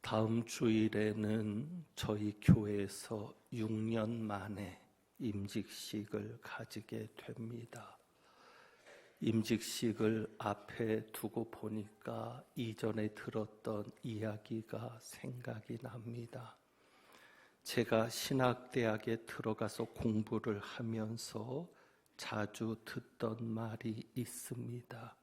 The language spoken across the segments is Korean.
다음 주일에는 저희 교회에서 6년 만에 임직식을 가지게 됩니다. 임직식을 앞에 두고 보니까 이전에 들었던 이야기가 생각이 납니다. 제가 신학대학에 들어가서 공부를 하면서 자주 듣던 말이 있습니다.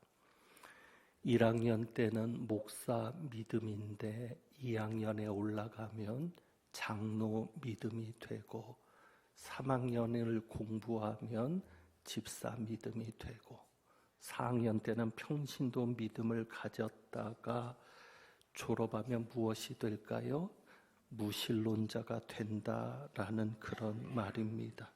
1학년 때는 목사 믿음인데 2학년에 올라가면 장로 믿음이 되고 3학년을 공부하면 집사 믿음이 되고 4학년 때는 평신도 믿음을 가졌다가 졸업하면 무엇이 될까요? 무신론자가 된다라는 그런 말입니다.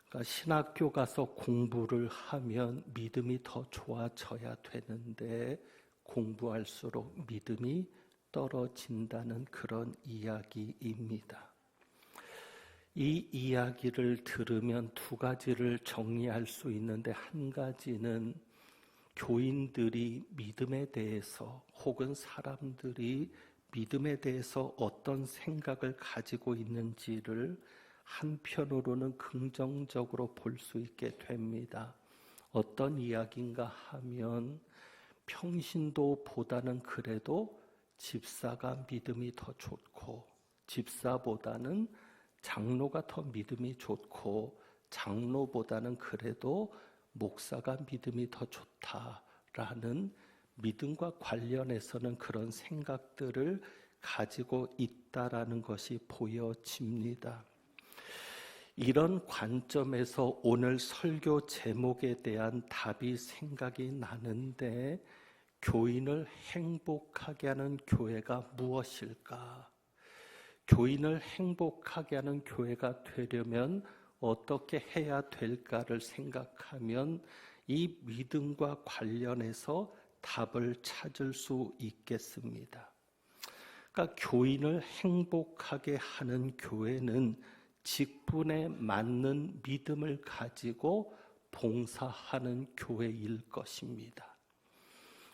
그러니까 신학교 가서 공부를 하면 믿음이 더 좋아져야 되는데 공부할수록 믿음이 떨어진다는 그런 이야기입니다. 이 이야기를 들으면 두 가지를 정리할 수 있는데, 한 가지는 교인들이 믿음에 대해서 혹은 사람들이 믿음에 대해서 어떤 생각을 가지고 있는지를 한편으로는 긍정적으로 볼 수 있게 됩니다. 어떤 이야기인가 하면 평신도보다는 그래도 집사가 믿음이 더 좋고, 집사보다는 장로가 더 믿음이 좋고, 장로보다는 그래도 목사가 믿음이 더 좋다라는 믿음과 관련해서는 그런 생각들을 가지고 있다라는 것이 보여집니다. 이런 관점에서 오늘 설교 제목에 대한 답이 생각이 나는데, 교인을 행복하게 하는 교회가 무엇일까? 교인을 행복하게 하는 교회가 되려면 어떻게 해야 될까를 생각하면 이 믿음과 관련해서 답을 찾을 수 있겠습니다. 그러니까 교인을 행복하게 하는 교회는 직분에 맞는 믿음을 가지고 봉사하는 교회일 것입니다.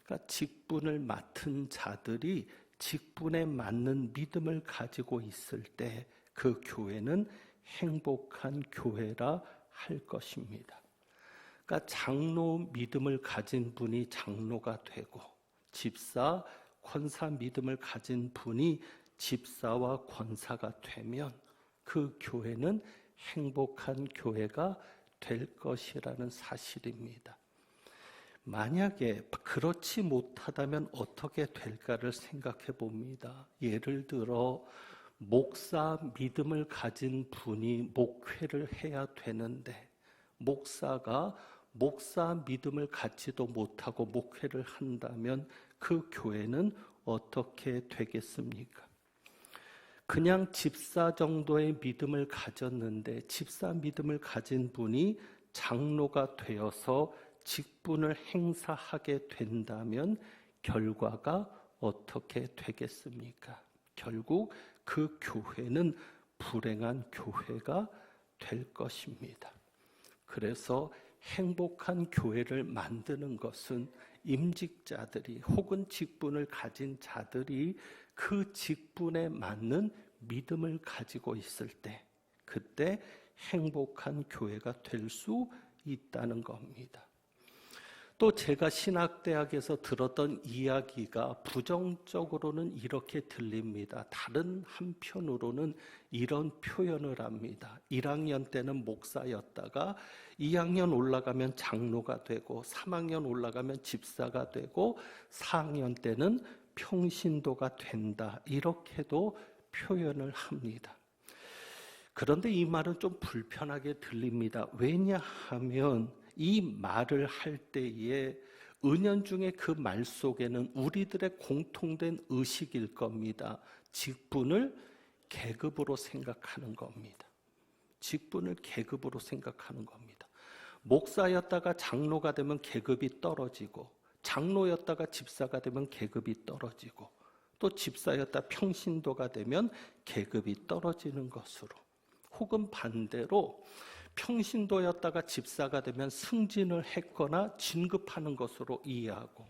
그러니까 직분을 맡은 자들이 직분에 맞는 믿음을 가지고 있을 때 그 교회는 행복한 교회라 할 것입니다. 그러니까 장로 믿음을 가진 분이 장로가 되고, 집사, 권사 믿음을 가진 분이 집사와 권사가 되면 그 교회는 행복한 교회가 될 것이라는 사실입니다. 만약에 그렇지 못하다면 어떻게 될까를 생각해 봅니다. 예를 들어 목사 믿음을 가진 분이 목회를 해야 되는데, 목사가 목사 믿음을 갖지도 못하고 목회를 한다면 그 교회는 어떻게 되겠습니까? 그냥 집사 정도의 믿음을 가졌는데 집사 믿음을 가진 분이 장로가 되어서 직분을 행사하게 된다면 결과가 어떻게 되겠습니까? 결국 그 교회는 불행한 교회가 될 것입니다. 그래서 행복한 교회를 만드는 것은 임직자들이 혹은 직분을 가진 자들이 그 직분에 맞는 믿음을 가지고 있을 때, 그때 행복한 교회가 될 수 있다는 겁니다. 또 제가 신학대학에서 들었던 이야기가 부정적으로는 이렇게 들립니다. 다른 한편으로는 이런 표현을 합니다. 1학년 때는 목사였다가 2학년 올라가면 장로가 되고 3학년 올라가면 집사가 되고 4학년 때는 평신도가 된다, 이렇게도 표현을 합니다. 그런데 이 말은 좀 불편하게 들립니다. 왜냐하면 이 말을 할 때에 은연중에 그 말 속에는 우리들의 공통된 의식일 겁니다. 직분을 계급으로 생각하는 겁니다. 직분을 계급으로 생각하는 겁니다. 목사였다가 장로가 되면 계급이 떨어지고, 장로였다가 집사가 되면 계급이 떨어지고, 또 집사였다 평신도가 되면 계급이 떨어지는 것으로, 혹은 반대로 평신도였다가 집사가 되면 승진을 했거나 진급하는 것으로 이해하고,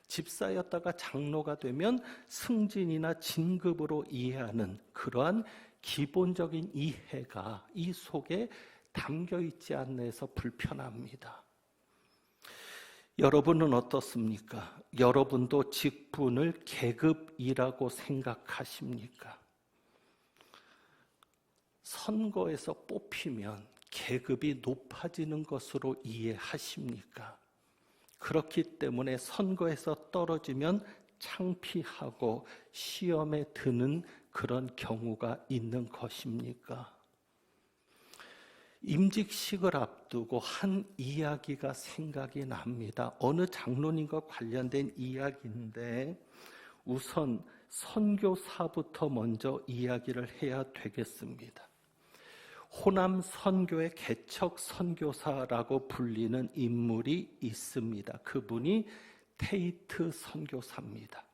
집사였다가 장로가 되면 승진이나 진급으로 이해하는 그러한 기본적인 이해가 이 속에 담겨 있지 않나 해서 불편합니다. 여러분은 어떻습니까? 여러분도 직분을 계급이라고 생각하십니까? 선거에서 뽑히면 계급이 높아지는 것으로 이해하십니까? 그렇기 때문에 선거에서 떨어지면 창피하고 시험에 드는 그런 경우가 있는 것입니까? 임직식을 앞두고 한 이야기가 생각이 납니다. 어느 장로님과 관련된 이야기인데 우선 선교사부터 먼저 이야기를 해야 되겠습니다. 호남 선교의 개척 선교사라고 불리는 인물이 있습니다. 그분이 테이트 선교사입니다.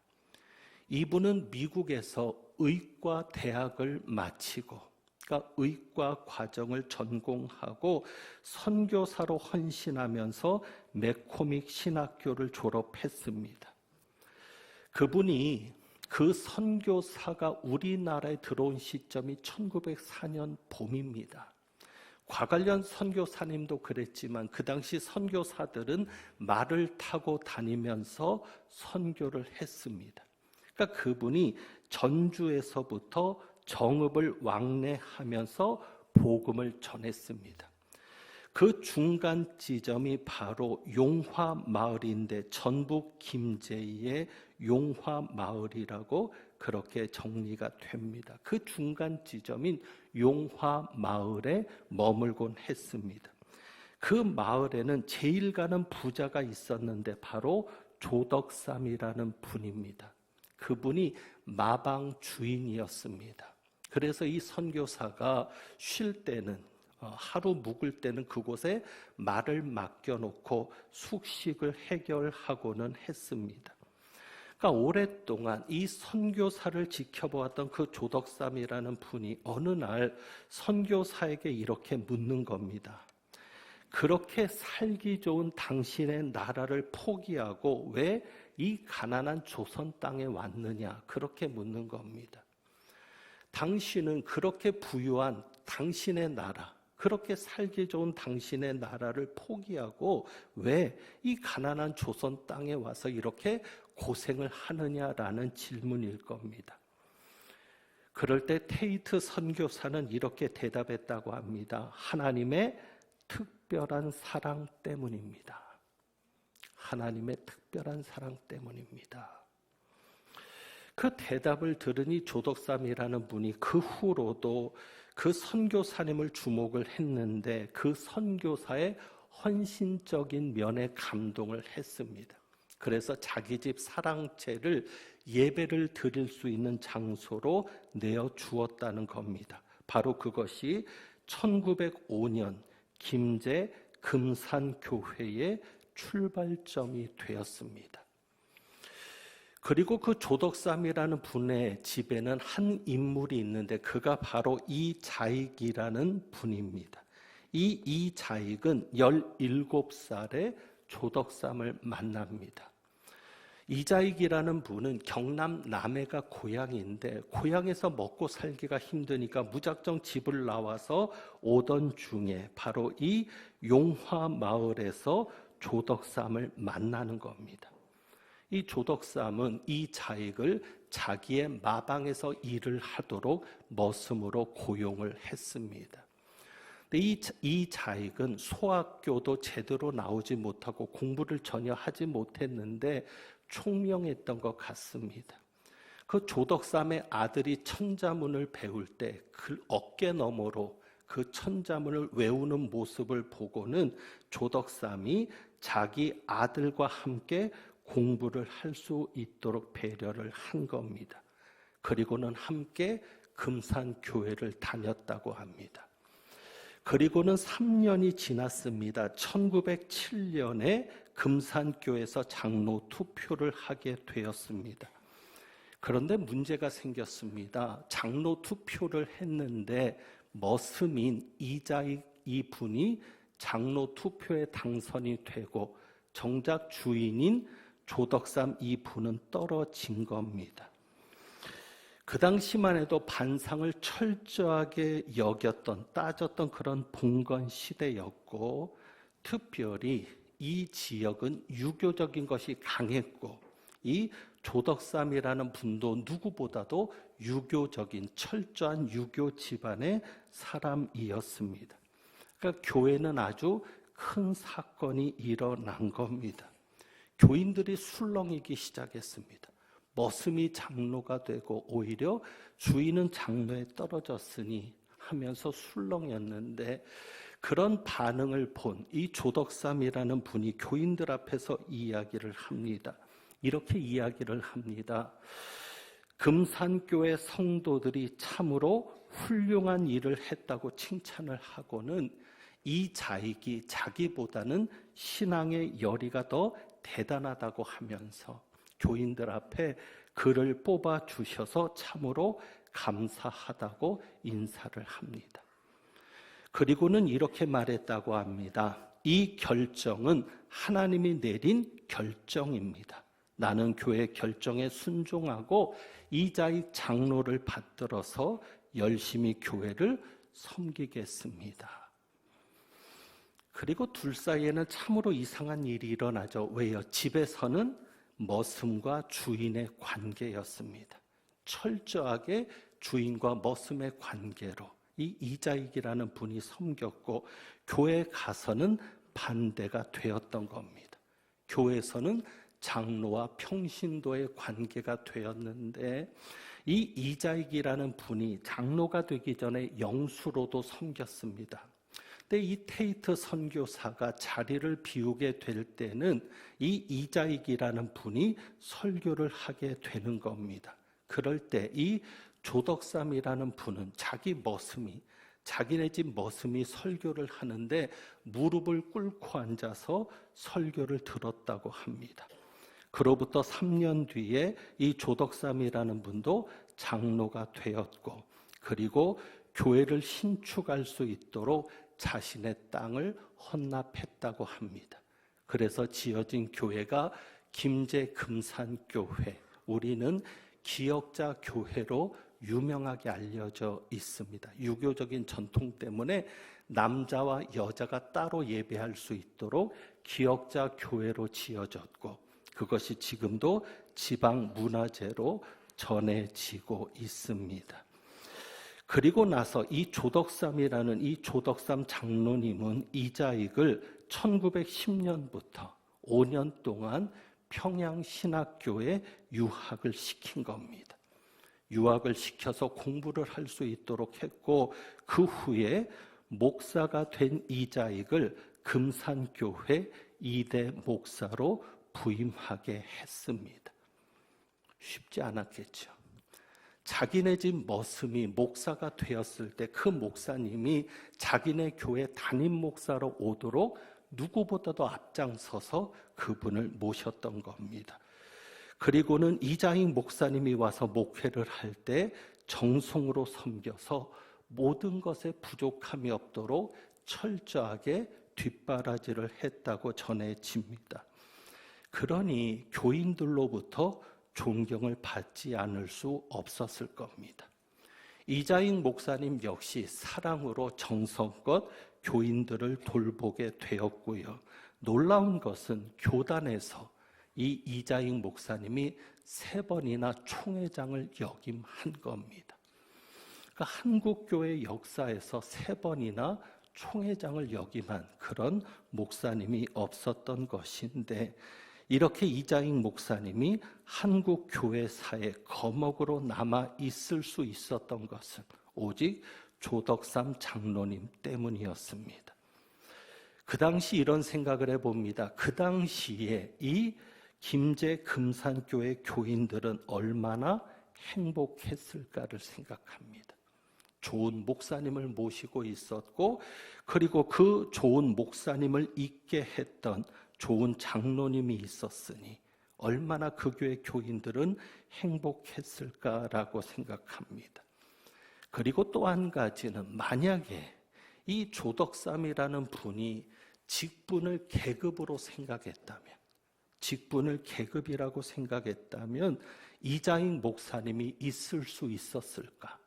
이분은 미국에서 의과 대학을 마치고, 그러니까 의과 과정을 전공하고 선교사로 헌신하면서 맥코믹 신학교를 졸업했습니다. 그분이 그 선교사가 우리나라에 들어온 시점이 1904년 봄입니다. 과관련 선교사님도 그랬지만 그 당시 선교사들은 말을 타고 다니면서 선교를 했습니다. 그러니까 그분이 전주에서부터 정읍을 왕래하면서 복음을 전했습니다. 그 중간 지점이 바로 용화마을인데 전북 김제의 용화마을이라고 그렇게 정리가 됩니다. 그 중간 지점인 용화마을에 머물곤 했습니다. 그 마을에는 제일 가는 부자가 있었는데 바로 조덕삼이라는 분입니다. 그분이 마방 주인이었습니다. 그래서 이 선교사가 쉴 때는 하루 묵을 때는 그곳에 말을 맡겨놓고 숙식을 해결하고는 했습니다. 그러니까 오랫동안 이 선교사를 지켜보았던 그 조덕삼이라는 분이 어느 날 선교사에게 이렇게 묻는 겁니다. 그렇게 살기 좋은 당신의 나라를 포기하고 왜 이 가난한 조선 땅에 왔느냐? 그렇게 묻는 겁니다. 당신은 그렇게 부유한 당신의 나라, 그렇게 살기 좋은 당신의 나라를 포기하고 왜 이 가난한 조선 땅에 와서 이렇게 고생을 하느냐라는 질문일 겁니다. 그럴 때 테이트 선교사는 이렇게 대답했다고 합니다. 하나님의 특별한 사랑 때문입니다. 하나님의 특별한 사랑 때문입니다. 그 대답을 들으니 조덕삼이라는 분이 그 후로도 그 선교사님을 주목을 했는데 그 선교사의 헌신적인 면에 감동을 했습니다. 그래서 자기 집 사랑채를 예배를 드릴 수 있는 장소로 내어 주었다는 겁니다. 바로 그것이 1905년 김제 금산교회의 출발점이 되었습니다. 그리고 그 조덕삼이라는 분의 집에는 한 인물이 있는데 그가 바로 이자익이라는 분입니다. 이자익은 17살에 조덕삼을 만납니다. 이자익이라는 분은 경남 남해가 고향인데 고향에서 먹고 살기가 힘드니까 무작정 집을 나와서 오던 중에 바로 이 용화마을에서 조덕삼을 만나는 겁니다. 이 조덕삼은 이 자익을 자기의 마방에서 일을 하도록 머슴으로 고용을 했습니다. 근데 이 자익은 소학교도 제대로 나오지 못하고 공부를 전혀 하지 못했는데 총명했던 것 같습니다. 그 조덕삼의 아들이 천자문을 배울 때 그 어깨 너머로 그 천자문을 외우는 모습을 보고는 조덕삼이 자기 아들과 함께 공부를 할 수 있도록 배려를 한 겁니다. 그리고는 함께 금산교회를 다녔다고 합니다. 그리고는 3년이 지났습니다. 1907년에 금산교에서 장로 투표를 하게 되었습니다. 그런데 문제가 생겼습니다. 장로 투표를 했는데 머슴인 이자익 이분이 장로 투표에 당선이 되고 정작 주인인 조덕삼 이 분은 떨어진 겁니다. 그 당시만 해도 반상을 철저하게 여겼던, 따졌던 그런 봉건 시대였고, 특별히 이 지역은 유교적인 것이 강했고, 이 조덕삼이라는 분도 누구보다도 유교적인 철저한 유교 집안의 사람이었습니다. 그러니까 교회는 아주 큰 사건이 일어난 겁니다. 교인들이 술렁이기 시작했습니다. 머슴이 장로가 되고 오히려 주인은 장로에 떨어졌으니 하면서 술렁였는데, 그런 반응을 본 이 조덕삼이라는 분이 교인들 앞에서 이야기를 합니다. 이렇게 이야기를 합니다. 금산교회 성도들이 참으로 훌륭한 일을 했다고 칭찬을 하고는 이 자익이 자기보다는 신앙의 열의가 더 대단하다고 하면서 교인들 앞에 글을 뽑아 주셔서 참으로 감사하다고 인사를 합니다. 그리고는 이렇게 말했다고 합니다. 이 결정은 하나님이 내린 결정입니다. 나는 교회 결정에 순종하고 이자익 장로를 받들어서 열심히 교회를 섬기겠습니다. 그리고 둘 사이에는 참으로 이상한 일이 일어나죠. 왜요? 집에서는 머슴과 주인의 관계였습니다. 철저하게 주인과 머슴의 관계로 이 이자익이라는 분이 섬겼고, 교회에 가서는 반대가 되었던 겁니다. 교회에서는 장로와 평신도의 관계가 되었는데, 이 이자익이라는 분이 장로가 되기 전에 영수로도 섬겼습니다. 근데 이 테이트 선교사가 자리를 비우게 될 때는 이 이자익이라는 분이 설교를 하게 되는 겁니다. 그럴 때 이 조덕삼이라는 분은 자기네 집 머슴이 설교를 하는데 무릎을 꿇고 앉아서 설교를 들었다고 합니다. 그로부터 3년 뒤에 이 조덕삼이라는 분도 장로가 되었고, 그리고 교회를 신축할 수 있도록 자신의 땅을 헌납했다고 합니다. 그래서 지어진 교회가 김제금산교회, 우리는 기역자 교회로 유명하게 알려져 있습니다. 유교적인 전통 때문에 남자와 여자가 따로 예배할 수 있도록 기역자 교회로 지어졌고, 그것이 지금도 지방 문화재로 전해지고 있습니다. 그리고 나서 이 조덕삼이라는 이 조덕삼 장로님은 이자익을 1910년부터 5년 동안 평양신학교에 유학을 시킨 겁니다. 유학을 시켜서 공부를 할 수 있도록 했고, 그 후에 목사가 된 이자익을 금산교회 2대 목사로 부임하게 했습니다. 쉽지 않았겠죠. 자기네 집 머슴이 목사가 되었을 때 그 목사님이 자기네 교회 담임 목사로 오도록 누구보다도 앞장서서 그분을 모셨던 겁니다. 그리고는 이자익 목사님이 와서 목회를 할 때 정성으로 섬겨서 모든 것에 부족함이 없도록 철저하게 뒷바라지를 했다고 전해집니다. 그러니 교인들로부터 존경을 받지 않을 수 없었을 겁니다. 이자익 목사님 역시 사랑으로 정성껏 교인들을 돌보게 되었고요. 놀라운 것은 교단에서 이 이자익 목사님이 3번이나 총회장을 역임한 겁니다. 그러니까 한국교회 역사에서 3번이나 총회장을 역임한 그런 목사님이 없었던 것인데, 이렇게 이자익 목사님이 한국 교회사의 거목으로 남아 있을 수 있었던 것은 오직 조덕삼 장로님 때문이었습니다. 그 당시 이런 생각을 해봅니다. 그 당시에 이 김제 금산교회 교인들은 얼마나 행복했을까를 생각합니다. 좋은 목사님을 모시고 있었고, 그리고 그 좋은 목사님을 있게 했던 좋은 장로님이 있었으니 얼마나 그 교회 교인들은 행복했을까라고 생각합니다. 그리고 또 한 가지는, 만약에 이 조덕삼이라는 분이 직분을 계급으로 생각했다면, 직분을 계급이라고 생각했다면 이장익 목사님이 있을 수 있었을까?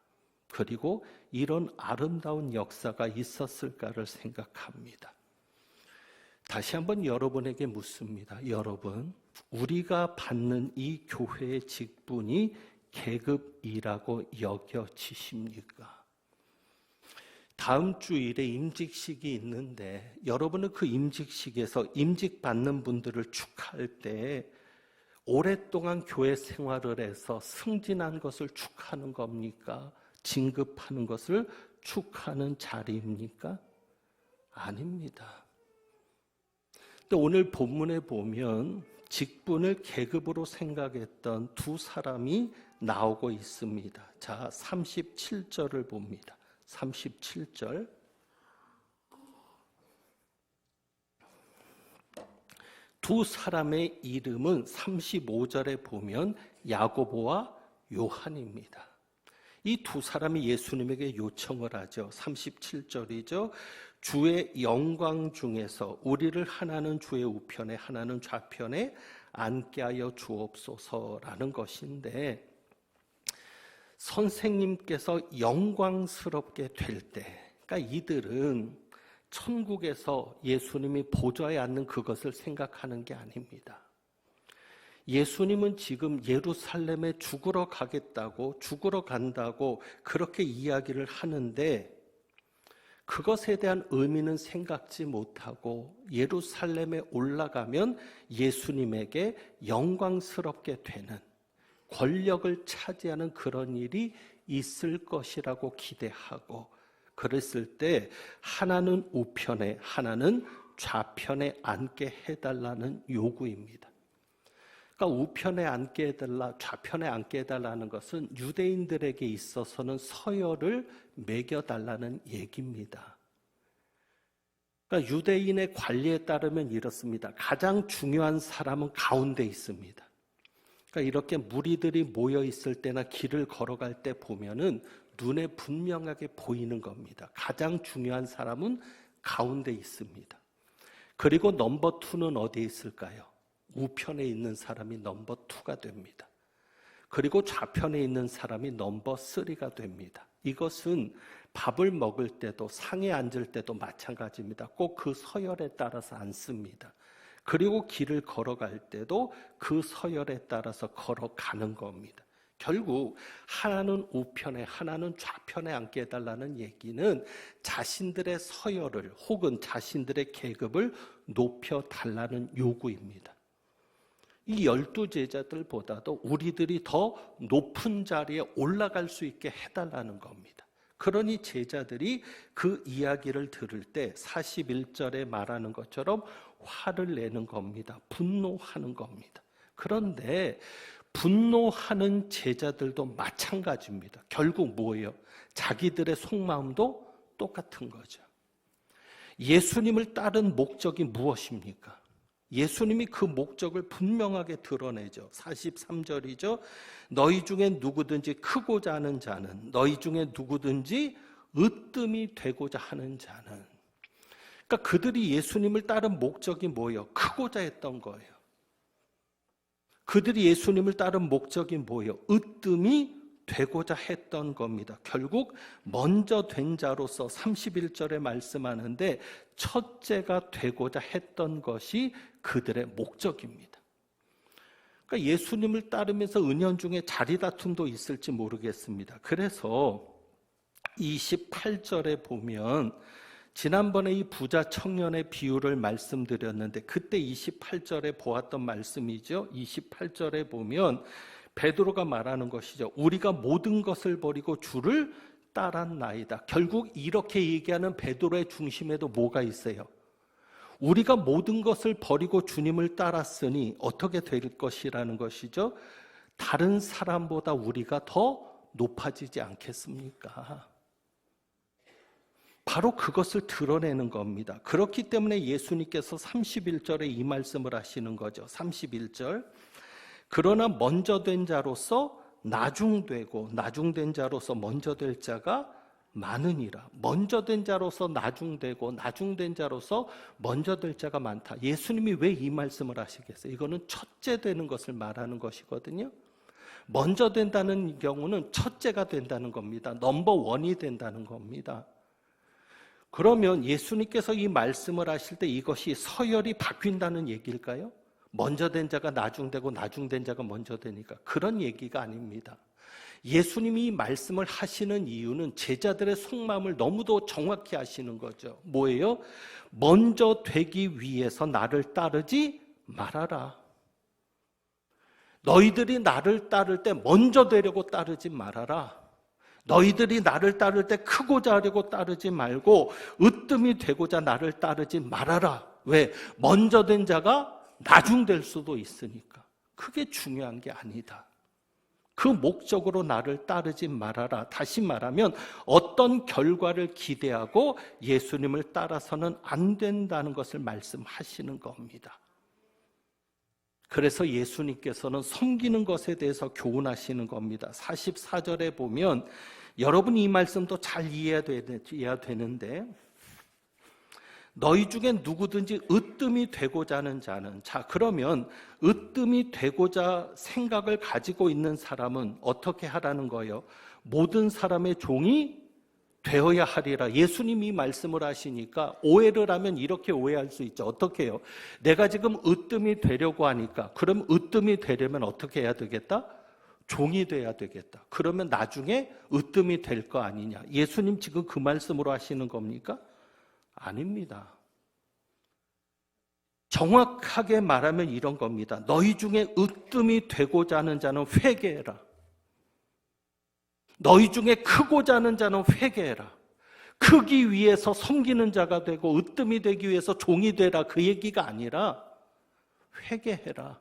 그리고 이런 아름다운 역사가 있었을까를 생각합니다. 다시 한번 여러분에게 묻습니다. 여러분, 우리가 받는 이 교회의 직분이 계급이라고 여겨지십니까? 다음 주일에 임직식이 있는데 여러분은 그 임직식에서 임직받는 분들을 축하할 때 오랫동안 교회 생활을 해서 승진한 것을 축하하는 겁니까? 진급하는 것을 축하하는 자리입니까? 아닙니다. 또 오늘 본문에 보면 직분을 계급으로 생각했던 두 사람이 나오고 있습니다. 자, 37절을 봅니다. 37절. 두 사람의 이름은 35절에 보면 야고보와 요한입니다. 이 두 사람이 예수님에게 요청을 하죠. 37절이죠. 주의 영광 중에서 우리를 하나는 주의 우편에 하나는 좌편에 앉게 하여 주옵소서라는 것인데, 선생님께서 영광스럽게 될 때, 그러니까 이들은 천국에서 예수님이 보좌에 앉는 그것을 생각하는 게 아닙니다. 예수님은 지금 예루살렘에 죽으러 가겠다고, 죽으러 간다고 그렇게 이야기를 하는데 그것에 대한 의미는 생각지 못하고 예루살렘에 올라가면 예수님에게 영광스럽게 되는, 권력을 차지하는 그런 일이 있을 것이라고 기대하고, 그랬을 때 하나는 우편에 하나는 좌편에 앉게 해달라는 요구입니다. 그러니까 우편에 앉게 해달라, 좌편에 앉게 해달라는 것은 유대인들에게 있어서는 서열을 매겨달라는 얘기입니다. 그러니까 유대인의 관리에 따르면 이렇습니다. 가장 중요한 사람은 가운데 있습니다. 그러니까 이렇게 무리들이 모여 있을 때나 길을 걸어갈 때 보면은 눈에 분명하게 보이는 겁니다. 가장 중요한 사람은 가운데 있습니다. 그리고 넘버 2는 어디에 있을까요? 우편에 있는 사람이 넘버 2가 됩니다. 그리고 좌편에 있는 사람이 넘버 3가 됩니다. 이것은 밥을 먹을 때도 상에 앉을 때도 마찬가지입니다. 꼭 그 서열에 따라서 앉습니다. 그리고 길을 걸어갈 때도 그 서열에 따라서 걸어가는 겁니다. 결국 하나는 우편에 하나는 좌편에 앉게 해달라는 얘기는 자신들의 서열을 혹은 자신들의 계급을 높여달라는 요구입니다. 이 12제자들보다도 우리들이 더 높은 자리에 올라갈 수 있게 해달라는 겁니다. 그러니 제자들이 그 이야기를 들을 때 41절에 말하는 것처럼 화를 내는 겁니다. 분노하는 겁니다. 그런데 분노하는 제자들도 마찬가지입니다. 결국 뭐예요? 자기들의 속마음도 똑같은 거죠. 예수님을 따른 목적이 무엇입니까? 예수님이 그 목적을 분명하게 드러내죠. 43절이죠. 너희 중에 누구든지 크고자 하는 자는, 너희 중에 누구든지 으뜸이 되고자 하는 자는. 그러니까 그들이 예수님을 따른 목적이 뭐예요? 크고자 했던 거예요. 그들이 예수님을 따른 목적이 뭐예요? 으뜸이 되고자 했던 겁니다. 결국 먼저 된 자로서 31절에 말씀하는데 첫째가 되고자 했던 것이 그들의 목적입니다. 그러니까 예수님을 따르면서 은연중에 자리다툼도 있을지 모르겠습니다. 그래서 28절에 보면 지난번에 이 부자 청년의 비유를 말씀드렸는데 그때 28절에 보았던 말씀이죠. 28절에 보면 베드로가 말하는 것이죠. 우리가 모든 것을 버리고 주를 따랐나이다. 결국 이렇게 얘기하는 베드로의 중심에도 뭐가 있어요? 우리가 모든 것을 버리고 주님을 따랐으니 어떻게 될 것이라는 것이죠. 다른 사람보다 우리가 더 높아지지 않겠습니까? 바로 그것을 드러내는 겁니다. 그렇기 때문에 예수님께서 31절에 이 말씀을 하시는 거죠. 31절. 그러나 먼저 된 자로서 나중되고 나중된 자로서 먼저 될 자가 많으니라. 먼저 된 자로서 나중되고 나중된 자로서 먼저 될 자가 많다. 예수님이 왜 이 말씀을 하시겠어요? 이거는 첫째 되는 것을 말하는 것이거든요. 먼저 된다는 경우는 첫째가 된다는 겁니다. 넘버 원이 된다는 겁니다. 그러면 예수님께서 이 말씀을 하실 때 이것이 서열이 바뀐다는 얘기일까요? 먼저 된 자가 나중되고 나중된 자가 먼저 되니까 그런 얘기가 아닙니다. 예수님이 이 말씀을 하시는 이유는 제자들의 속마음을 너무도 정확히 아시는 거죠. 뭐예요? 먼저 되기 위해서 나를 따르지 말아라. 너희들이 나를 따를 때 먼저 되려고 따르지 말아라. 너희들이 나를 따를 때 크고자 하려고 따르지 말고 으뜸이 되고자 나를 따르지 말아라. 왜? 먼저 된 자가 나중될 수도 있으니까. 그게 중요한 게 아니다. 그 목적으로 나를 따르지 말아라. 다시 말하면 어떤 결과를 기대하고 예수님을 따라서는 안 된다는 것을 말씀하시는 겁니다. 그래서 예수님께서는 섬기는 것에 대해서 교훈하시는 겁니다. 44절에 보면 여러분이 이 말씀도 잘 이해해야 되는데 너희 중에 누구든지 으뜸이 되고자 하는 자는, 자 그러면 으뜸이 되고자 생각을 가지고 있는 사람은 어떻게 하라는 거예요? 모든 사람의 종이 되어야 하리라. 예수님이 말씀을 하시니까 오해를 하면 이렇게 오해할 수 있죠. 어떻게 해요? 내가 지금 으뜸이 되려고 하니까 그럼 으뜸이 되려면 어떻게 해야 되겠다? 종이 돼야 되겠다. 그러면 나중에 으뜸이 될 거 아니냐. 예수님 지금 그 말씀으로 하시는 겁니까? 아닙니다. 정확하게 말하면 이런 겁니다. 너희 중에 으뜸이 되고자 하는 자는 회개해라. 너희 중에 크고자 하는 자는 회개해라. 크기 위해서 섬기는 자가 되고 으뜸이 되기 위해서 종이 되라. 그 얘기가 아니라 회개해라.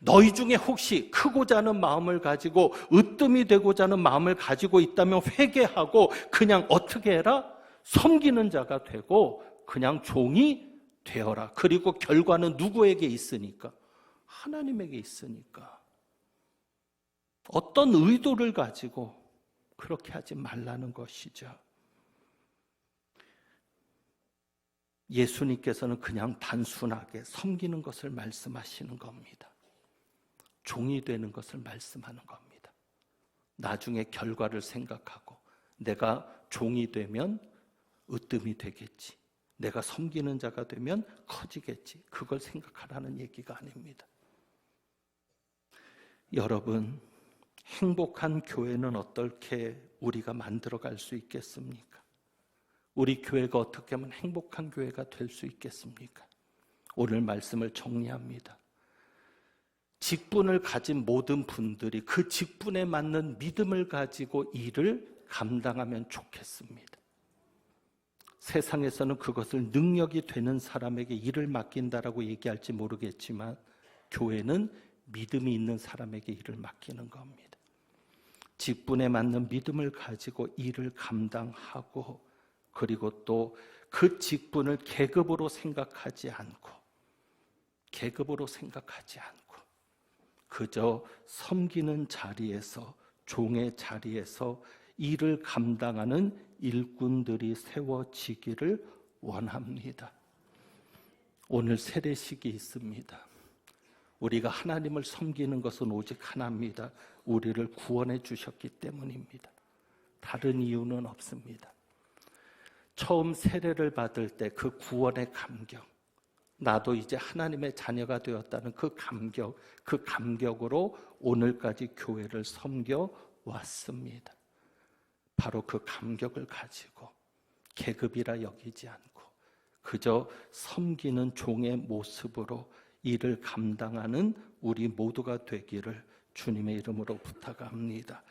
너희 중에 혹시 크고자 하는 마음을 가지고 으뜸이 되고자 하는 마음을 가지고 있다면 회개하고 그냥 어떻게 해라? 섬기는 자가 되고 그냥 종이 되어라. 그리고 결과는 누구에게 있으니까? 하나님에게 있으니까. 어떤 의도를 가지고 그렇게 하지 말라는 것이죠. 예수님께서는 그냥 단순하게 섬기는 것을 말씀하시는 겁니다. 종이 되는 것을 말씀하는 겁니다. 나중에 결과를 생각하고 내가 종이 되면 으뜸이 되겠지. 내가 섬기는 자가 되면 커지겠지. 그걸 생각하라는 얘기가 아닙니다. 여러분, 행복한 교회는 어떻게 우리가 만들어갈 수 있겠습니까? 우리 교회가 어떻게 하면 행복한 교회가 될 수 있겠습니까? 오늘 말씀을 정리합니다. 직분을 가진 모든 분들이 그 직분에 맞는 믿음을 가지고 일을 감당하면 좋겠습니다. 세상에서는 그것을 능력이 되는 사람에게 일을 맡긴다라고 얘기할지 모르겠지만 교회는 믿음이 있는 사람에게 일을 맡기는 겁니다. 직분에 맞는 믿음을 가지고 일을 감당하고 그리고 또 그 직분을 계급으로 생각하지 않고 그저 섬기는 자리에서 종의 자리에서 일을 감당하는 일꾼들이 세워지기를 원합니다. 오늘 세례식이 있습니다. 우리가 하나님을 섬기는 것은 오직 하나입니다. 우리를 구원해 주셨기 때문입니다. 다른 이유는 없습니다. 처음 세례를 받을 때 그 구원의 감격, 나도 이제 하나님의 자녀가 되었다는 그 감격으로 오늘까지 교회를 섬겨 왔습니다. 바로 그 감격을 가지고 계급이라 여기지 않고 그저 섬기는 종의 모습으로 일을 감당하는 우리 모두가 되기를 주님의 이름으로 부탁합니다.